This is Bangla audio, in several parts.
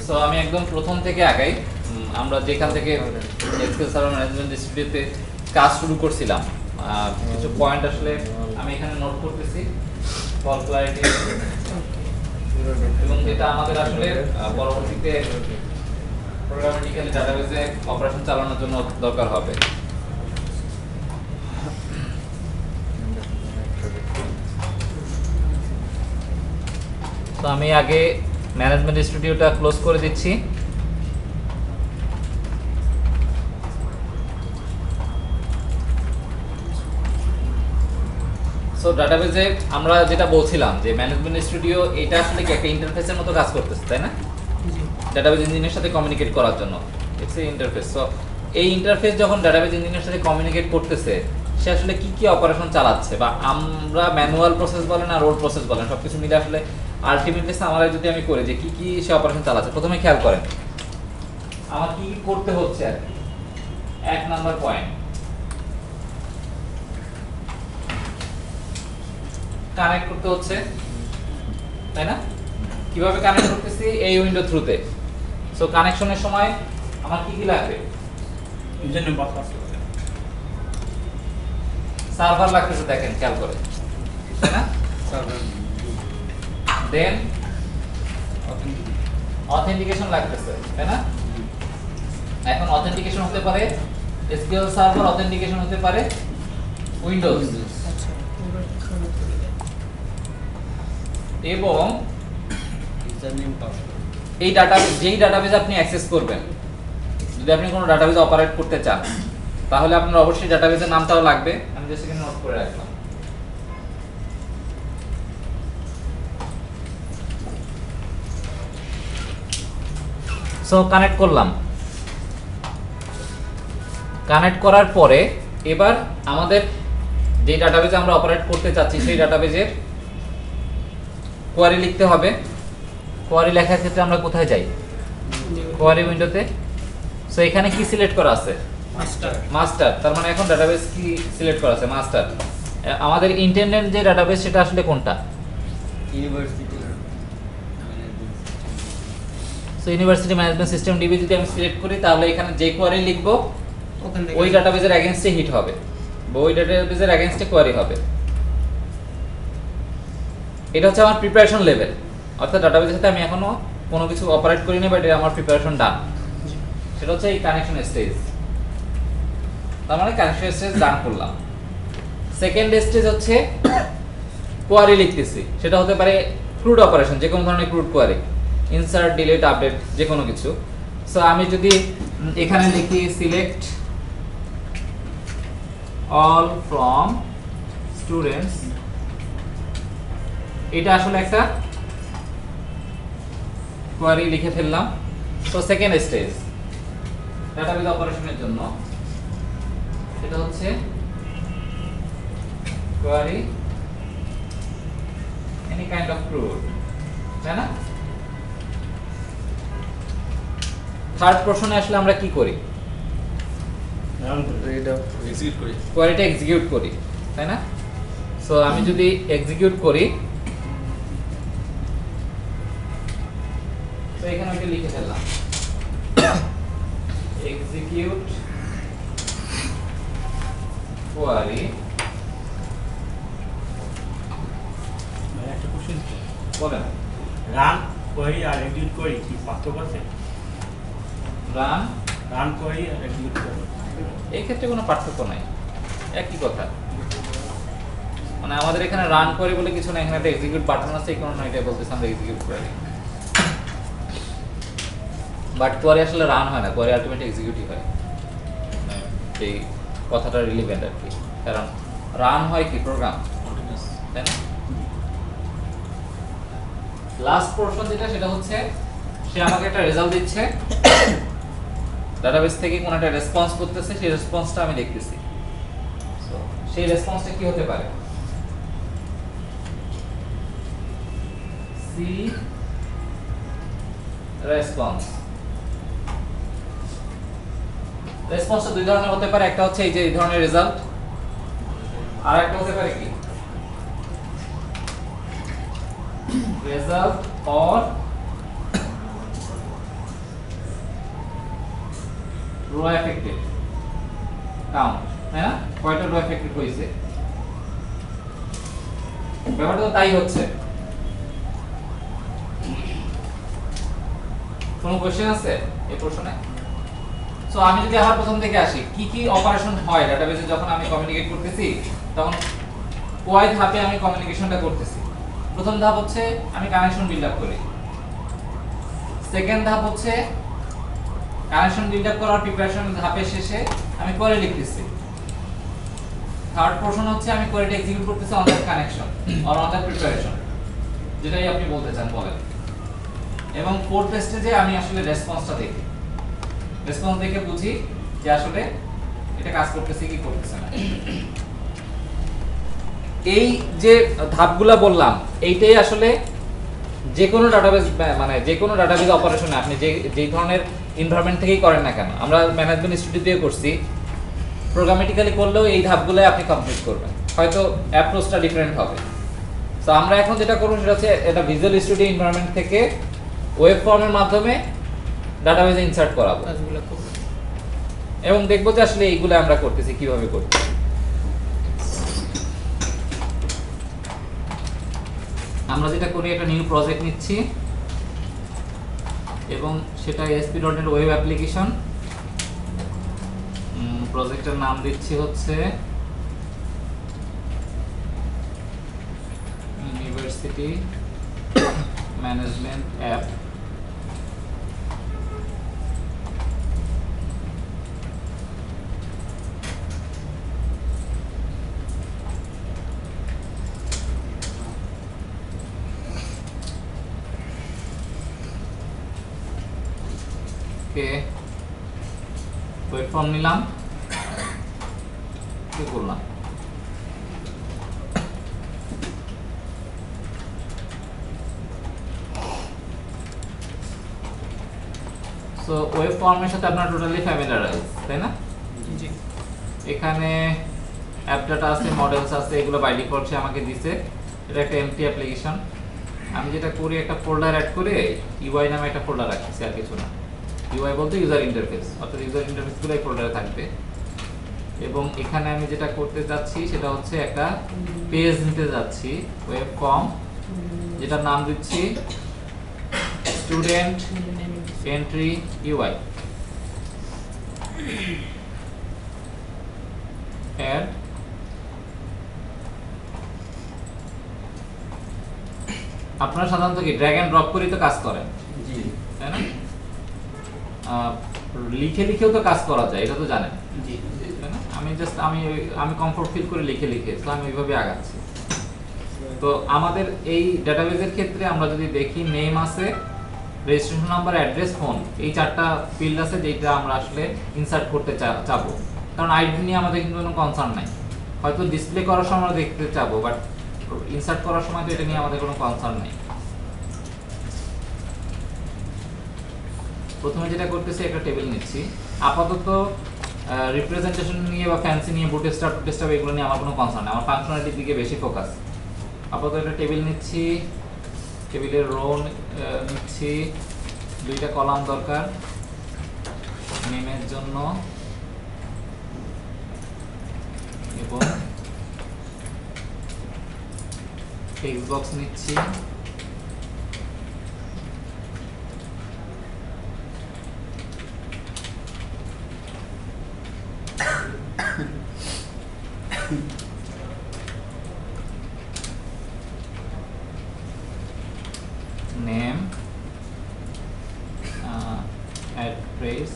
সো আমি একদম প্রথম থেকে আগাই। আমরা যেখান থেকে এসকিউএল সার্ভার ম্যানেজমেন্ট স্টুডিওতে কাজ শুরু করছিলাম, কিছু পয়েন্ট আসলে আমি এখানে নোট করতেছি ফর ক্লারিটি, এবং যেটা আমাদের আসলে পরবর্তীতে প্রোগ্রামেটিক্যালি ডাটাবেজে অপারেশন চালানোর জন্য দরকার হবে। তো আমি আগে ম্যানেজমেন্ট স্টুডিওটা ক্লোজ করে দিচ্ছি। সো ডাটাবেজে আমরা যেটা বলছিলাম যে ম্যানেজমেন্ট স্টুডিও এটা আসলে কি একটা ইন্টারফেসের মতো কাজ করতেছে, তাই না? ডাটাবেজ ইঞ্জিনের সাথে কমিউনিকেট করার জন্য ইটস এ ইন্টারফেস। সো এই ইন্টারফেস যখন ডাটাবেজ ইঞ্জিনের সাথে কমিউনিকেট করতেছে, সে আসলে কি কি অপারেশন চালাচ্ছে, বা আমরা ম্যানুয়াল প্রসেস বলেন আর রোল প্রসেস বলেন সবকিছু মিলে আসলে আলটিমেটলি সামারাইজ যদি আমি করি যে কি কি সে অপারেশন চালাচ্ছে, প্রথমে খেয়াল করেন আমার কি কি করতে হচ্ছে আর কি। 1 নাম্বার পয়েন্ট, কানেক্ট করতে হচ্ছে, তাই না? কিভাবে কানেক্ট করতেছি? এই উইন্ডো থ্রুতে। সো কানেকশনের সময় আমার কি কি লাগবে? সার্ভার লাগতেছে, দেখেন খেয়াল করে, তাই না? দেন অথেন্টিকেশন লাগতেছে, তাই না? এখন অথেন্টিকেশন হতে পারে এসকিউএল সার্ভার, অথেন্টিকেশন হতে পারে উইন্ডোজ, এবং এই ডাটাবেজ, যেই ডাটাবেজ আপনি অ্যাক্সেস করবেন, যদি আপনি কোনো ডাটাবেজ অপারেট করতে চান তাহলে আপনার অবশ্যই ডাটাবেজের নামটাও লাগবে। আমি জাস্ট এখানে নোট করে রাখলাম। সো কানেক্ট করলাম। কানেক্ট করার পরে এবার আমাদের যে ডাটাবেজে আমরা অপারেট করতে চাচ্ছি সেই ডাটাবেজের কোয়ারি লিখতে হবে। কোয়ারি লেখার ক্ষেত্রে আমরা কোথায় যাই? কোয়ারি উইন্ডোতে। সো এখানে কি সিলেক্ট করা আছে? মাস্টার। তার মানে এখন ডাটাবেজ কি সিলেক্ট করা আছে? মাস্টার। আমাদের ইন্টেন্ডেন্ট যে ডাটাবেজ সেটা আসলে কোনটা? So university management system DB যদি আমি সিলেক্ট করি তাহলে এখানে যে কোয়ারি লিখবো ওই ডাটাবেজের এগেইনস্টে হিট হবে, বা ওই ডাটাবেজের এগেইনস্টে কোয়ারি হবে। এটা হচ্ছে আমার প্রিপারেশন লেভেল, অর্থাৎ ডাটাবেজের সাথে আমি এখনো কোনো কিছু অপারেট করিনি, বাট এটা আমার প্রিপারেশন ডান। সেটা হচ্ছে এই কানেকশন স্টেজ। তার মানে কানেকশন স্টেজ ডান করলাম। সেকেন্ড স্টেজ হচ্ছে কোয়ারি লিখতেছি, সেটা হতে পারে ক্রুড অপারেশন, যে কোনো ধরনের CRUD query, insert, delete, update, যে কোনো কিছু। সো আমি যদি এখানে লিখি সিলেক্ট অল ফ্রম স্টুডেন্টস, এটা আসলে একটা কোয়ারি লিখে ফেললাম। সো সেকেন্ড স্টেজ ডাটাবেজ অপারেশনের জন্য এটা হচ্ছে query any kind of CRUD, তাই না? থার্ড প্রশ্নে আসলে আমরা কি করি? কোয়ারিটা এক্সিকিউট করি, তাই না? সো আমি যদি এক্সিকিউট করি, তো এখানে ওইটা লিখে ফেললাম এক্সিকিউট কোয়ারি। একটা কোশ্চেন বলেন। রান কোয়েরি আর এক্সিকিউট কোয়েরি কি পার্থক্য আছে? রান কোয়েরি আর এক্সিকিউট কোয়েরি এই ক্ষেত্রে কোনো পার্থক্য নাই, একই কথা। মানে আমাদের এখানে রান কোয়েরি বলে কিছু না, এখানে একটা এক্সিকিউট বাটন আছে, এই কারণে এটা বলতেছি আমরা এক্সিকিউট কোয়েরি। বাট কোয়ারি আসলে রান হয় না, কোয়ারি আলটিমেটলি এক্সিকিউটই হয়। এই কথাটা রিলিভেন্ট আর কি, কারণ রান হয় কি প্রোগ্রাম, তাই না? লাস্ট পোরশন যেটা, সেটা হচ্ছে সে আমাকে একটা রেজাল্ট দিচ্ছে, ডাটাবেস থেকে কোন একটা রেসপন্স করতেছে, সেই রেসপন্সটা আমি দেখতেছি। সো সেই রেসপন্সটা কি হতে পারে? C response. রেসপন্সটা দুই ধরনের হতে পারে, একটা হচ্ছে এই যে এই ধরনের রেজাল্ট, আর একটা হতে পারে কি result or row affected count, তাই না? কয়টা রো এফেক্টেড হয়েছে, ব্যাপারটা তো তাই হচ্ছে। কোনো কোশ্চেন আছে এই প্রশ্নে? সো আমি যদি আবার প্রথম থেকে আসি, কি কি অপারেশন হয় ডাটাবেজে যখন আমি কমিউনিকেট করতেছি, তখন কয় ধাপে আমি কমিউনিকেশনটা করতেছি। প্রথম ধাপ হচ্ছে আমি কানেকশন বিল্ড আপ করি, সেকেন্ড ধাপ হচ্ছে কানেকশন বিল্ড আপ করার প্রিপারেশন ধাপের শেষে আমি কোয়েরি লিখতেছি, থার্ড পোরশন হচ্ছে আমি কোয়েরিটা এক্সিকিউট করতেছি on that connection or on that preparation, যেটাই আপনি বলতে চান বলেন। এবং ফোর্থ স্টেজে আমি আসলে রেসপন্সটা দেখি, রেসপন্স দেখে বুঝি যে আসলে এটা কাজ করতেছে কি করতেছে না। এই যে ধাপগুলা বললাম, এইটাই আসলে যে কোনো ডাটাবেজ, মানে যে কোনো ডাটাবেজ অপারেশনে আপনি যে ধরনের এনভায়রনমেন্ট থেকেই করেন না কেন, আমরা ম্যানেজমেন্ট স্টুডিওতে করছি, প্রোগ্রামেটিক্যালি করলেও এই ধাপগুলো আপনি কমপ্লিট করবেন, হয়তো অ্যাপ্রোচটা ডিফারেন্ট হবে। সো আমরা এখন যেটা করব সেটা হচ্ছে এটা ভিজুয়াল স্টুডিও এনভায়রনমেন্ট থেকে ওয়েব ফর্মের মাধ্যমে ডাটাবেজে ইনসার্ট করাবো এবং দেখবো যে আসলে এইগুলো আমরা করতেছি কিভাবে করতেছি। আমরা যেটা করি, একটা নিউ প্রজেক্ট নিচ্ছি এবং সেটা ASP.NET ওয়েব অ্যাপ্লিকেশন, প্রজেক্টের নাম দিচ্ছি হচ্ছে university management app. Web form নিলাম, কি করলাম, সো ওয়েব ফর্মের সাথে আপনার টোটালি ফ্যামিলিয়ারাইজ, তাই না? জি। এখানে অ্যাপ ডাটা আছে, মডেলস আছে, এগুলো বাই ডিফল্ট সে আমাকে দিছে। এটা একটা এমটি অ্যাপ্লিকেশন। আমি যেটা করি, একটা ফোল্ডার অ্যাড করে ইউআই নামে একটা ফোল্ডার রাখছি, আর কিছু না। ইউআই বলতে ইউজার ইন্টারফেস, অর্থাৎ ইউজার ইন্টারফেসগুলো এই ফোল্ডারে থাকবে। এবং এখানে আমি যেটা করতে যাচ্ছি সেটা হচ্ছে একটা পেজ নিতে যাচ্ছি, ওয়েব ফর্ম, যেটার নাম দিচ্ছি স্টুডেন্ট এন্ট্রি ইউআই। অ্যাড আপনারা সাধারণত কি ড্র্যাগ এন্ড ড্রপ করেই তো কাজ করেন, জি তাই না? লিখে লিখেও তো কাজ করা যায়, এটা তো জানেন, জি তাই না? আমি কমফোর্ট ফিল করে লিখে তো আমি ওইভাবে আগাচ্ছি। তো আমাদের এই ডাটাবেজের ক্ষেত্রে আমরা যদি দেখি, নেম আছে, রেজিস্ট্রেশন নাম্বার, অ্যাড্রেস, ফোন, এই চারটা ফিল্ড আছে যেটা আমরা আসলে ইনসার্ট করতে চাবো। কারণ আইডি নিয়ে আমাদের কিন্তু কোনো কনসার্ন নাই, হয়তো ডিসপ্লে করার সময় আমরা দেখতে চাবো, বাট ইনসার্ট করার সময় তো এটা নিয়ে আমাদের কোনো কনসার্ন নেই। প্রথমে যেটা করতেছি, একটা টেবিল নিচ্ছি। আপাতত রিপ্রেজেন্টেশন নিয়ে বা ফ্যান্সি নিয়ে, বুটস্ট্র্যাপ এগুলো নিয়ে আমার কোনো কনসার্ন নেই, আমার ফাংশনালিটির দিকে বেশি ফোকাস। আপাতত একটা টেবিল নিচ্ছি, টেবিলের রো নিচ্ছি, দুইটা কলাম দরকার নেমের জন্য, এবং টেক্সট বক্স নিচ্ছি। Name, address,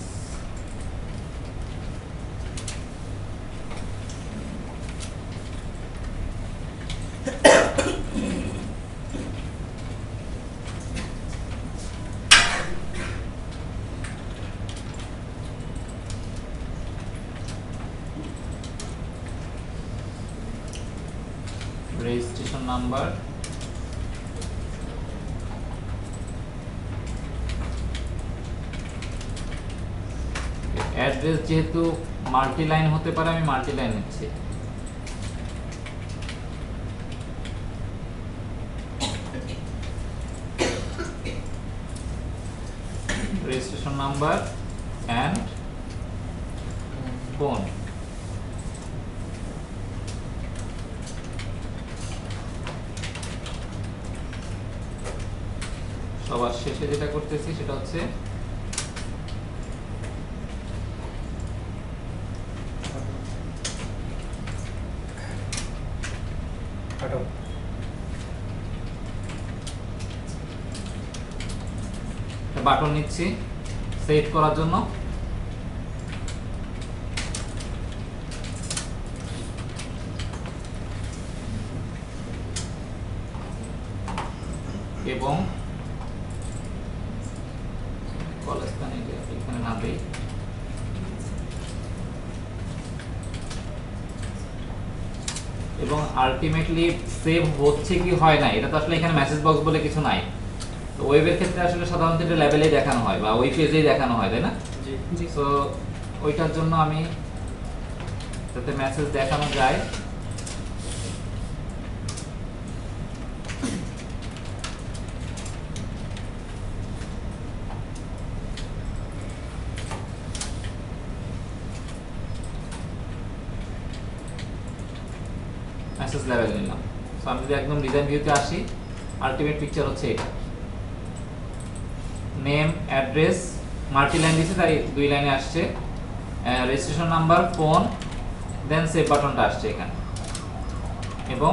registration number, address যেহেতু মাল্টি লাইন হতে পারে, আমি মাল্টি লাইন নিচ্ছি। Registration number and phone. সবার শেষে যেটা করতেছি সেটা হচ্ছে বাটন নিচ্ছি সেভ করার জন্য। এবং এখানে না দেই, এবং আলটিমেটলি সেভ হচ্ছে কি হয় না এটা তো আসলে এখানে মেসেজ বক্স বলে কিছু নাই। তো ওয়েবের ক্ষেত্রে আসলে সাধারণত এটা লেভেলেই দেখানো হয় বা ওই পেজেই দেখানো হয়, তাই না? জি। সো ওইটার জন্য আমি যাতে মেসেজ দেখানো যায় মেসেজ লেভেল নিলাম। সো আমি যদি একদম ডিজাইন ভিউতে আসি, আলটিমেট পিকচার হচ্ছে এটা। নেম, অ্যাড্রেস, মাল্টি লাইন দিয়েছে তাই 2 লাইনে আসছে, রেজিস্ট্রেশন নাম্বার, ফোন, দেন সেভ বাটনটা আসছে এখানে, এবং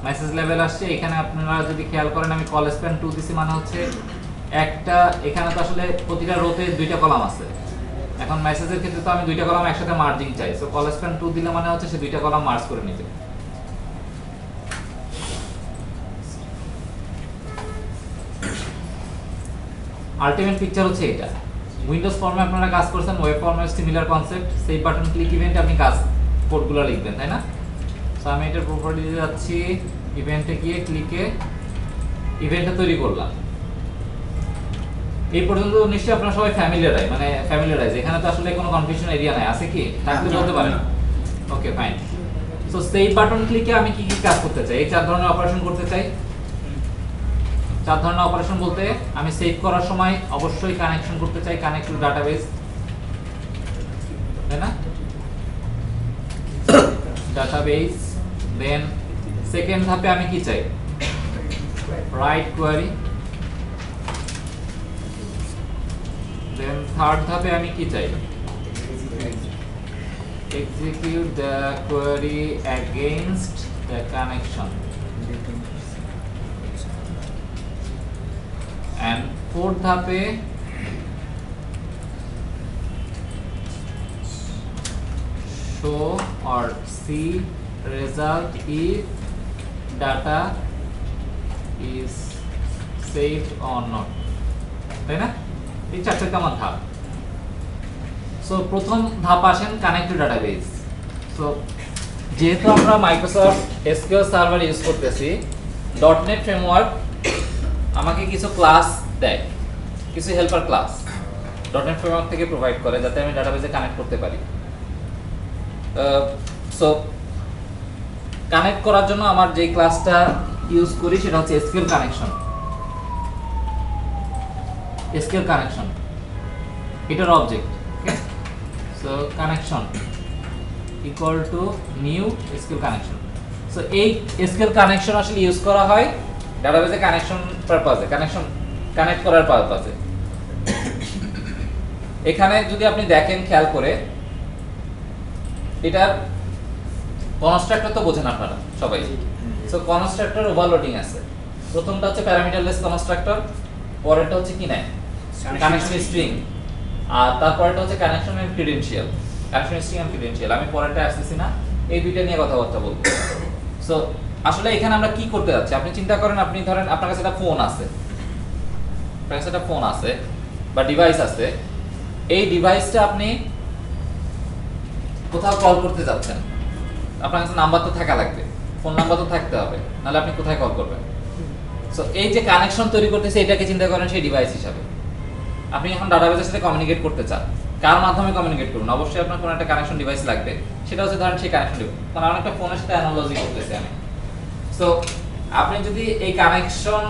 মেসেজ লেভেল আসছে। এখানে আপনারা যদি খেয়াল করেন আমি কল স্প্যান 2 দিছি, মানে হচ্ছে একটা, এখানে তো আসলে প্রতিটা রোতে 2টা কলাম আছে। এখন মেসেজের ক্ষেত্রে তো আমি 2টা কলাম একসাথে মার্জিং চাই, সো কল স্প্যান 2 দিলে মানে হচ্ছে সে 2টা কলাম মার্জ করে নিবে। আলটিমেট পিকচার হচ্ছে এটা। উইন্ডোজ ফর্মে আপনারা কাজ করছেন, ওয়েব ফর্মে similar concept. Save button click ইভেন্টে আপনি কাজ কোডগুলো লিখবেন, তাই না? সো আমি এটার প্রপার্টিতে যাচ্ছি, ইভেন্টে গিয়ে ক্লিকে ইভেন্টটা তৈরি করলাম। এই পর্যন্ত নিশ্চয়ই আপনারা সবাই ফ্যামিলিয়ারাইজ, এখানে তো আসলে কোনো কনফিউশন এরিয়া নাই, আছে কি? থাকলে বলতে পারেন। ওকে, ফাইন। সো সেভ বাটন ক্লিকে আমি কি কি কাজ করতে চাই? এই 4 ধরনের অপারেশন করতে চাই। 4 ধরনের অপারেশন বলতে আমি সেভ করার সময় অবশ্যই কানেকশন করতে চাই, কানেক্ট টু ডাটাবেস, তাই না? ডাটাবেস। দেন সেকেন্ড ধাপে আমি কি চাই? Right query. দেন থার্ড ধাপে আমি কি চাই? Execute the query against the connection. And fourth ধাপে show or see result if data is saved or not, তাই না? এই 4টা আমার ধাপ। সো প্রথম ধাপ আসেন কানেক্ট টু ডাটাবেস। সো যেহেতু আমরা মাইক্রোসফট এসকিউএল সার্ভার ইউজ করতেছি, .NET ফ্রেমওয়ার্ক আমাকে কিছু ক্লাস দেয়, কিছু হেল্পার ক্লাস .NET ফ্রেমওয়ার্ক থেকে প্রোভাইড করে, যাতে আমি ডাটাবেসে কানেক্ট করতে পারি। সো কানেক্ট করার জন্য আমার যে ক্লাসটা ইউজ করি সেটা হচ্ছে এসকিউএল কানেকশন। এসকিউএল কানেকশন এটার object, okay? So connection equal to new SQL connection. So এই এসকিউএল কানেকশন আসলে ইউজ করা হয় ডাটাবেসে কানেকশন পারপাসে, কানেক্ট করার পারপাসে। এখানে যদি আপনি দেখেন খেয়াল করে, এটার কনস্ট্রাক্টর তো বোঝেন আপনারা সবাই। সো কনস্ট্রাক্টর ওভারলোডিং আছে। প্রথমটা হচ্ছে প্যারামিটারলেস কনস্ট্রাক্টর, পরেরটা হচ্ছে কি নেয়? কানেকশন স্ট্রিং, আর তারপরেরটা হচ্ছে connection and credential. Connection string and credential আমি পরেরটা আসতেছি না, এই দুইটা নিয়ে কথাবার্তা বলবো। সো আসলে এখানে আমরা কি করতে যাচ্ছি? আপনি চিন্তা করেন, আপনি ধরেন আপনার কাছে একটা ফোন আছে, আপনার কাছে একটা ফোন আছে বা ডিভাইস আছে। এই ডিভাইসটা আপনি কোথাও কল করতে যাচ্ছেন, আপনার কাছে নাম্বার তো থাকা লাগবে, ফোন নাম্বার তো থাকতে হবে, নাহলে আপনি কোথায় কল করবেন? সো এই যে কানেকশন তৈরি করতেছে, এটাকে চিন্তা করেন সেই ডিভাইস হিসাবে। আপনি এখন ডাটাবেসের সাথে কমিউনিকেট করতে চান, কার মাধ্যমে কমিউনিকেট করুন? অবশ্যই আপনার কোনো একটা কানেকশন ডিভাইস লাগবে, সেটা হচ্ছে ধরেন সেই কানেকশন ডিভাইস। মানে অনেকটা ফোনের সাথে অ্যানালজি করতেছি আমি। সো আপনি যদি এই কানেকশন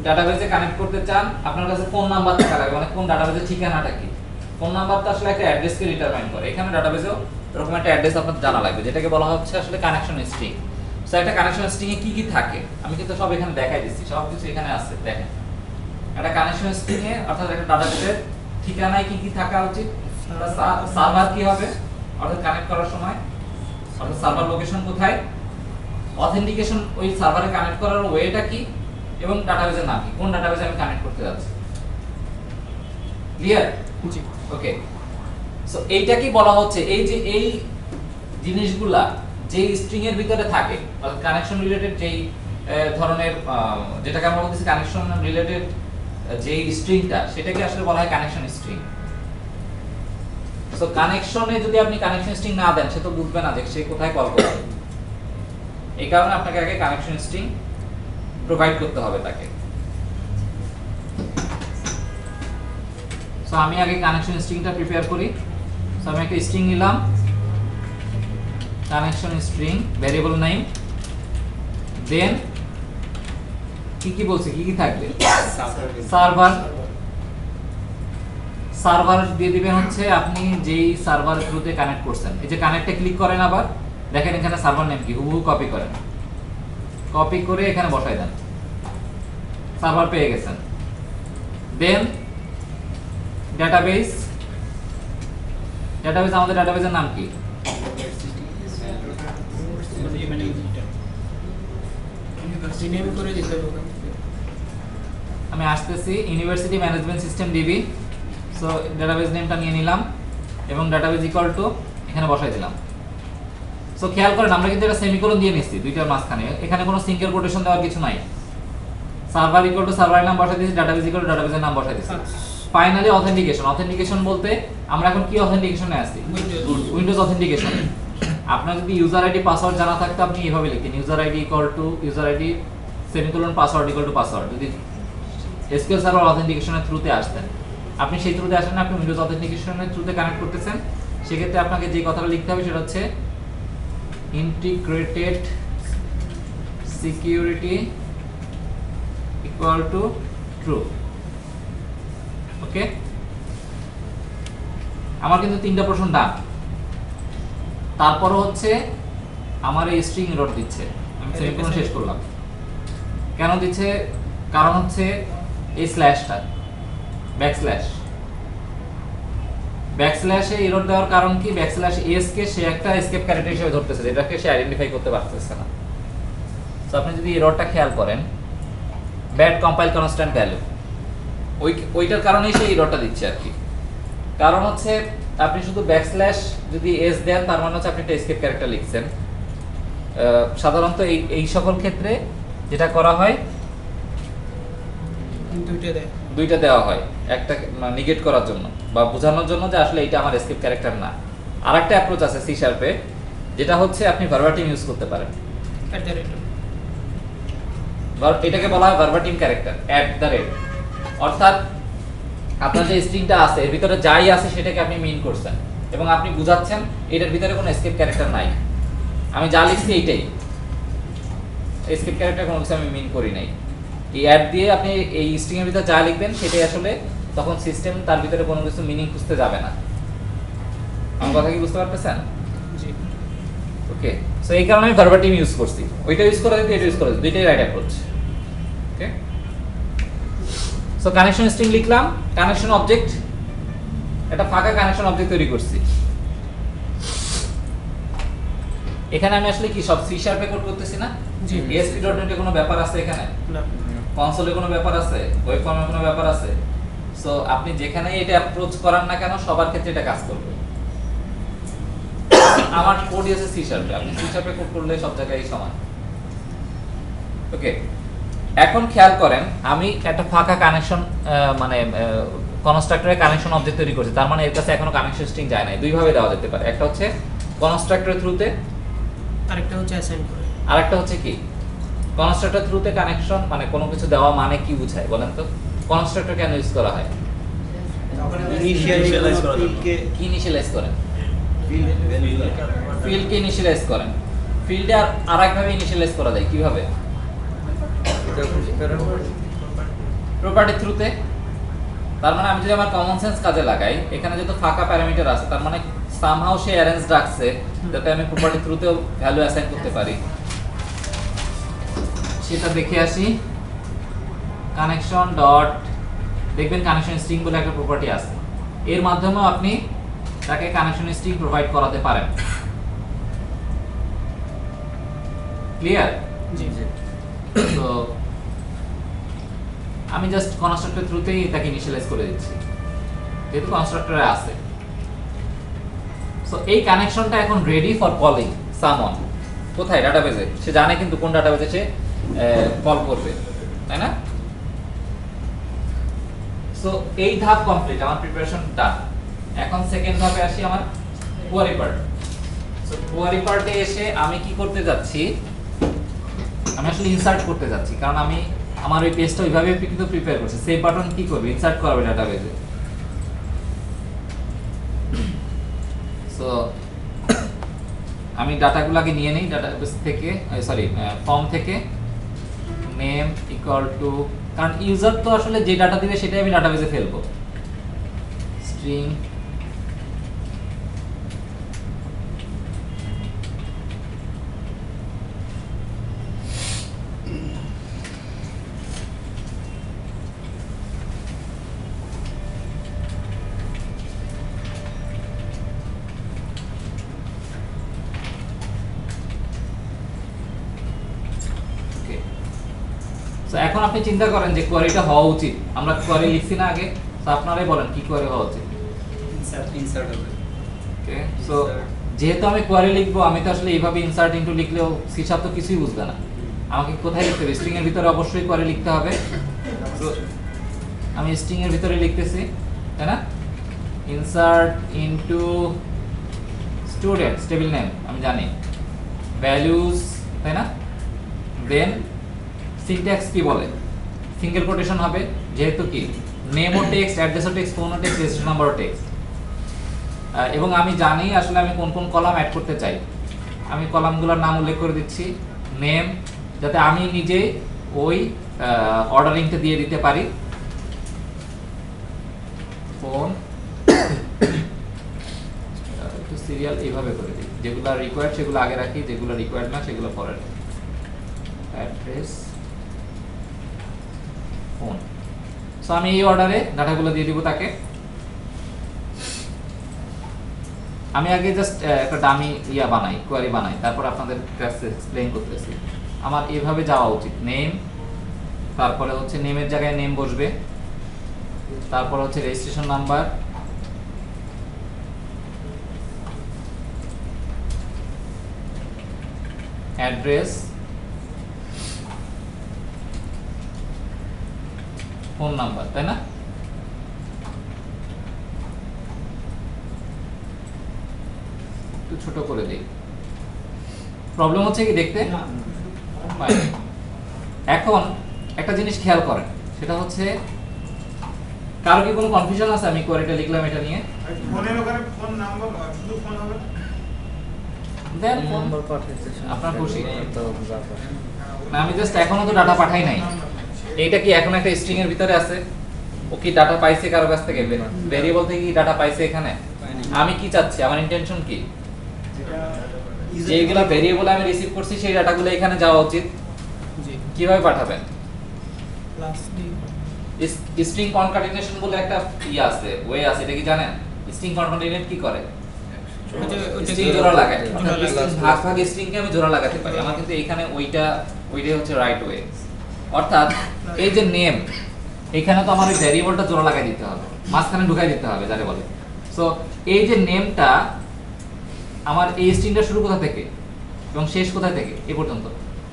ডাটাবেসে কানেক্ট করতে চান, আপনার কাছে ফোন নাম্বার থাকা লাগবে, মানে কোন ডাটাবেসের ঠিকানাটা কি। ফোন নাম্বারটা আসলে একটা অ্যাড্রেসকে ডিটারমাইন করে, এখানে ডাটাবেসেও এরকম একটা অ্যাড্রেস আপনার জানা লাগবে, যেটাকে বলা হচ্ছে আসলে কানেকশন স্ট্রিং। সো একটা কানেকশন স্ট্রিং এ কি কি থাকে আমি কিন্তু সব এখানে দেখাই দিচ্ছি, সব কিছু এখানে আছে দেখেন। একটা কানেকশন স্ট্রিং এ অর্থাৎ একটা ডাটাবেসের ঠিকানায় কি কি থাকা উচিত, সার্ভার কি হবে অর্থাৎ কানেক্ট করার সময়, অর্থাৎ সার্ভার লোকেশন কোথায়, অথেন্টিকেশন ওই সার্ভারে কানেক্ট করার ওয়েটা কি, এবং ডাটাবেসের নাম কি, কোন ডাটাবেসে আমি কানেক্ট করতে যাচ্ছি। ক্লিয়ার? জি ওকে। সো এইটা কি বলা হচ্ছে, এই যে এই জিনিসগুলা যে স্ট্রিং এর ভিতরে থাকে অর্থাৎ কানেকশন রিলেটেড যেই ধরনের যেটাকে আমরা বলতেছি কানেকশন রিলেটেড যেই স্ট্রিংটা, সেটাকে আসলে বলা হয় কানেকশন স্ট্রিং। সো কানেকশনে যদি আপনি কানেকশন স্ট্রিং না দেন সে তো বুঝবে না যে সে কোথায় কল করবে, এই কারণে আপনাকে আগে কানেকশন স্ট্রিং প্রোভাইড করতে হবে তাকে। সো আমি আগে কানেকশন স্ট্রিংটা প্রিপেয়ার করি। সো আমি একটা স্ট্রিং নিলাম, কানেকশন স্ট্রিং ভ্যারিয়েবল নেম, দেন কি কি বলছে, কি কি থাকবে, সার্ভার। সার্ভার দিয়ে দিবেন হচ্ছে আপনি যেই সার্ভার থ্রুতে কানেক্ট করছেন। এই যে কানেক্টে ক্লিক করেন, আবার দেখেন এখানে সার্ভার নেম কি, হুবহু কপি করেন, কপি করে এখানে বসাই দেন, সার্ভার পেয়ে গেছেন। দেন ডাটাবেস, ডাটাবেস আমাদের ডাটাবেসের নাম কি, ইউনিভার্সিটি নেম করে দিতে হবে। আমি আসতেছি, university management system DB. So database নেমটা নিয়ে নিলাম এবং ডাটাবেস ইকুয়াল টু এখানে বসাই দিলাম। সো খেয়াল করেন আমরা কিন্তু এটা সেমিকোলন দিয়ে নিচ্ছি দুইটার মাঝখানে, এখানে কোনো সিঙ্গেল কোটেশন দেওয়ার কিছু নাই। সার্ভার ইকুয়াল টু সার্ভারের নাম বসাই দিয়েছি, ডাটাবেস ইকুয়াল টু ডাটাবেসের নাম বসাই দিয়েছি। ফাইনালি অথেন্টিকেশন, অথেন্টিকেশন বলতে আমরা এখন কি অথেন্টিকেশনে আছি, উইন্ডোজ অথেন্টিকেশন। আপনার যদি ইউজার আইডি পাসওয়ার্ড জানা থাকতো আপনি এইভাবে লিখতেন, user ID equal to user ID semicolon password equal to password. যদি এসকিউএল সার্ভার অথেন্টিকেশনের থ্রুতে আসতেন, আপনি সেই থ্রুতে আসেন না, আপনি উইন্ডোজ অথেন্টিকেশনের থ্রুতে কানেক্ট করতেছেন, সেক্ষেত্রে আপনাকে যে কথাটা লিখতে হবে সেটা হচ্ছে integrated security equal to true. Okay, আমার কিন্তু তিনটা প্রশ্ন ডান। তারপরে হচ্ছে আমার এই স্ট্রিং এরর দিচ্ছে, আমি সেমিকোলন শেষ করলাম। কেন দিচ্ছে, কারণ হচ্ছে এই স্ল্যাশটা ব্যাকস্ল্যাশে এরর দেওয়ার কারণ কি, ব্যাকস্ল্যাশ এস কে সে একটা এসকেপ ক্যারেক্টার হিসেবে ধরতেছে, এটাকে সে আইডেন্টিফাই করতে পারতেছে না। সো আপনি যদি এররটা খেয়াল করেন, ব্যাড কম্পাইল কনস্ট্যান্ট ভ্যালু, ওইটার কারণেই সে এররটা দিচ্ছে আর কি। কারণ হচ্ছে আপনি শুধু ব্যাকস্ল্যাশ যদি এস দেন তার মানে হচ্ছে আপনি একটা এসকেপ ক্যারেক্টার লিখছেন। সাধারণত এই সকল ক্ষেত্রে যেটা করা হয় দুইটা দেওয়া হয়, একটা নেগেট করার জন্য বা বোঝানোর জন্য যে আসলে এটা আমার এসকেপ ক্যারেক্টার না। আরেকটা অ্যাপ্রোচ আছে সি শার্পে, যেটা হচ্ছে আপনি ভার্বাটিম ইউজ করতে পারেন। এটাকে বলা হয় ভার্বাটিম ক্যারেক্টার @, অর্থাৎ আপনার যে স্ট্রিংটা আছে এর ভিতরে যাই আছে সেটাকে আপনি মিন করছেন এবং আপনি বুঝাচ্ছেন এটার ভিতরে কোনো এসকেপ ক্যারেক্টার নাই, আমি যা লিখছি এইটাই এসকেপ ক্যারেক্টার, কোনো কিছু আমি মিন করি নাই। এই অ্যাড দিয়ে আপনি এই স্ট্রিং এর ভিতরে যা লিখবেন সেটাই আসলে তখন সিস্টেম তার ভিতরে কোনো কিছু মিনিং খুঁজতে যাবে না। আমার কথা কি বুঝতে পারতেছেন? জি। ওকে, সো এই কারণে আমি ভার্বাটিম ইউজ করছি, ওইটা ইউজ করা যেতে এটা ইউজ করা যেতে, দুইটাই রাইট অ্যাপ্রোচ। ওকে, সো কানেকশন স্ট্রিং লিখলাম, কানেকশন অবজেক্ট, একটা ফাঁকা কানেকশন অবজেক্ট তৈরি করছি। এখানে আমি আসলে কি সব সি শার্পে কোড করতেছি না? জি। ASP.NET এ কোনো ব্যাপার আছে এখানে? না। কনসোলে কোনো ব্যাপার আছে? ওয়েব ফর্মে কোনো ব্যাপার আছে? সো আপনি যেখানে এটা অ্যাপ্রোচ করান না কেন সবার ক্ষেত্রে এটা কাজ করবে। আমার কোড আছে সি শার্পে, আপনি সি শার্পে কোড করলে সব জায়গায় সমান। ওকে, এখন খেয়াল করেন আমি একটা ফাঁকা কানেকশন মানে কনস্ট্রাক্টরে কানেকশন অবজেক্ট তৈরি করছি, তার মানে এর কাছে এখনো কানেকশন স্ট্রিং যায় নাই। দুই ভাবে দেওয়া যেতে পারে, একটা হচ্ছে কনস্ট্রাক্টরের থ্রুতে, আরেকটা হচ্ছে অ্যাসাইন করে, আরেকটা হচ্ছে কি কনস্ট্রাক্টর থ্রুতে কানেকশন মানে কোনো কিছু দেওয়া মানে কি বোঝায় বলেন তো? কনস্ট্রাক্টর কেন ইউজ করা হয়? ইনিশিয়ালাইজ করার জন্য। কি ইনিশিয়ালাইজ করেন? ফিল্ডকে ইনিশিয়ালাইজ করেন। ফিল্ডে আর আরেকভাবে ইনিশিয়ালাইজ করা যায়, কিভাবে? প্রপার্টি থ্রুতে। তার মানে আমি যদি আমার কমন সেন্স কাজে লাগাই, এখানে যত ফাঁকা প্যারামিটার আছে তার মানে সামহাউ সে অ্যারেঞ্জ রাখছে যাতে আমি প্রপার্টি থ্রুতেও ভ্যালু অ্যাসাইন করতে পারি, সেটা দেখে আসি। কানেকশন ডট, দেখবেন কানেকশন স্ট্রিং বলে একটা প্রপার্টি আছে, এর মাধ্যমেও আপনি তাকে কানেকশন স্ট্রিং প্রোভাইড করাতে পারেন। ক্লিয়ার? জি তো আমি জাস্ট কনস্ট্রাক্টর থ্রুতেই তাকে ইনিশিয়ালাইজ করে দিচ্ছি যেহেতু কনস্ট্রাক্টরে আছে। সো এই কানেকশনটা এখন রেডি ফর কলিং সামন। কোথায়? ডাটাবেজে। সে জানে কিন্তু কোন ডাটাবেজে সে কল করবে, তাই না? সো এই ধাপ কমপ্লিট, আমার প্রিপারেশন ডান। এখন সেকেন্ড ধাপে আসি, আমার কোয়ারি পার্ট। সো কোয়ারি পার্টে এসে আমি কি করতে যাচ্ছি, আমি আসলে ইনসার্ট করতে যাচ্ছি, কারণ আমি আমার ওই পেজটা ওইভাবে কিন্তু প্রিপেয়ার করছি। সেভ বাটন কি করবে? ইনসার্ট করবে ডাটাবেজে। সো আমি ডাটাগুলোকে নিয়ে নেই ডাটাবেস থেকে, সরি ফর্ম থেকে। নেম ইকুয়াল টু, কারণ ইউজার তো আসলে যে ডাটা দিবে সেটাই আমি ডাটাবেসে ফেলবো। স্ট্রিং তো এখন আপনি চিন্তা করেন যে কোয়ারিটা হওয়া উচিত। আমরা কোয়ারি লিখছি না আগে, তো আপনারাই বলেন কি কোয়ারি হওয়া উচিত। ইনসার্ট হবে। ওকে, সো যেহেতু আমি কোয়ারি লিখবো, আমি তো আসলে এইভাবে ইনসার্ট ইনটু লিখলেও সিসাব তো কিছুই বুঝবে না। আমাকে কোথায় লিখতে হবে? স্ট্রিং এর ভিতরে অবশ্যই কোয়ারি লিখতে হবে। তো আমি স্ট্রিং এর ভিতরে লিখতেছি, তাই না? Insert into students table name আমি জানি, ভ্যালুজ, তাই না? দেন সিনট্যাক্স কি বলে? সিঙ্গেল কোটেশন হবে, যেহেতু কি নেম ও টেক্সট, অ্যাড্রেস ও টেক্সট, ফোন ও টেক্সট, রেজিস্ট্রেশন নাম্বার ও টেক্সট। এবং আমি জানি আসলে আমি কোন কোন কলাম অ্যাড করতে চাই। আমি কলামগুলোর নাম উল্লেখ করে দিচ্ছি। নেম, যাতে আমি নিজে ওই অর্ডারিংটা দিয়ে দিতে পারি। ফোন একটু সিরিয়াল এইভাবে করে দিই, যেগুলো রিকোয়ার্ড সেগুলো আগে রাখি, যেগুলো রিকোয়ার্ড না সেগুলো পরে রাখি। Address, phone. সো আমি এই অর্ডারে ডাটাগুলো দিয়ে দিব তাকে। আমি আগে জাস্ট একটা ডামি বানাই, কোয়ারি বানাই, তারপর আপনাদের কাছে এক্সপ্লেইন করতেছি। আমার এইভাবে যাওয়া উচিত। নেম, তারপরে হচ্ছে নেমের জায়গায় নেম বসবে, তারপর হচ্ছে registration number, address, phone number, তাই না? একটু ছোট করে দিই, প্রবলেম হচ্ছে কি দেখতে? Fine. এখন একটা জিনিস খেয়াল করেন, সেটা হচ্ছে কারো কি কোনো কনফিউশন আছে আমি কোয়ারিটা লিখলাম এটা নিয়ে? ফোনের ওখানে ফোন নাম্বার শুধু ফোন হবে দেন নাম্বার পাঠাইতে আপনার খুশি। তো ব্যাপার। না, আমি জাস্ট এখনো তো ডাটা পাঠাই নাই। এইটা কি এখন একটা স্ট্রিং এর ভিতরে আছে? ও কি ডাটা পাইছে কারো কাছ থেকে? ভেরিয়েবল থেকে কি ডাটা পাইছে এখানে? আমি কি চাচ্ছি, আমার ইন্টেনশন কি? যেগুলা ভেরিয়েবল আমি রিসিভ করছি সেই ডাটাগুলো এখানে যাওয়া উচিত। জি কিভাবে পাঠাবেন? প্লাস ডি স্ট্রিং কনকাটিনেশন বলে একটা আছে, ওয়ে আছে, এটা কি জানেন? স্ট্রিং কনকাটিনেট কি করে? স্ট্রিং জোড়া লাগায়, ভাগ ভাগ স্ট্রিং কে আমি জোড়া লাগাতে পারি। আমার কিন্তু এখানে ওইটাই হচ্ছে রাইট ওয়ে। অর্থাৎ এই যে নেম, এখানে তো আমার ওই ভেরিয়েবলটা জোড়া লাগাই দিতে হবে, মাঝখানে ঢুকাই দিতে হবে যারে বলে। সো এই যে নেমটা, আমার এই স্ট্রিংটা শুরু কোথা থেকে এবং শেষ কোথায় থেকে এই পর্যন্ত,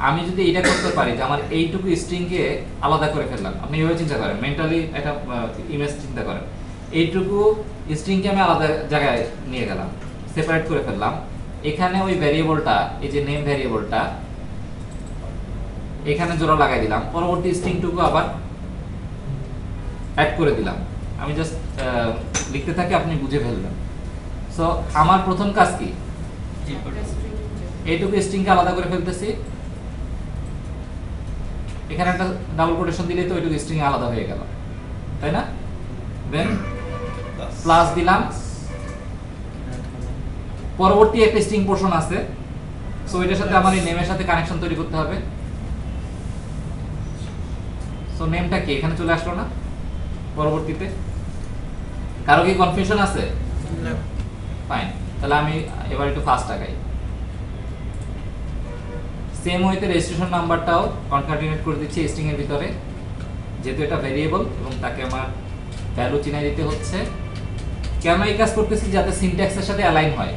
আমি যদি এটা করতে পারি যে আমার এইটুকু স্ট্রিংকে আলাদা করে ফেললাম। আপনি এইভাবে চিন্তা করেন, মেন্টালি একটা ইমেজ চিন্তা করেন, এইটুকু স্ট্রিংকে আমি আলাদা জায়গায় নিয়ে গেলাম, সেপারেট করে ফেললাম। এখানে ওই ভ্যারিয়েবলটা, এই যে নেম ভ্যারিয়েবলটা এখানে জোড়া লাগাই দিলাম, পরবর্তী স্ট্রিংটুকু আবার অ্যাড করে দিলাম। আমি জাস্ট লিখতে থাকি, আপনি বুঝে ফেলবেন। সো আমার প্রথম কাজ কি? এইটুকু স্ট্রিংকে আলাদা করে ফেলতেছি, এখানে একটা ডাবল কোটেশন দিলেই তো ওইটুকু স্ট্রিং আলাদা হয়ে গেল, তাই না? দেন প্লাস দিলাম, পরবর্তী একটা স্ট্রিং পোরশন আছে, সো এটার সাথে আমার এই নেমের সাথে কানেকশন তৈরি করতে হবে। সো নেমটা কি এখানে চলে আসলো না পরবর্তীতে? কারো কি কনফিউশন আছে? না। ফাইন, তাহলে আমি এবার একটু ফাস্ট আগাই। সেম ওয়েতে রেজিস্ট্রেশন নাম্বারটাও কনকাটিনেট করে দিচ্ছি স্ট্রিং এর ভিতরে, যেহেতু এটা ভেরিয়েবল এবং তাকে আমার ভ্যালু চিনাই দিতে হচ্ছে। কেন এই কাজ করতেছি? যাতে সিনট্যাক্সের সাথে অ্যালাইন হয়।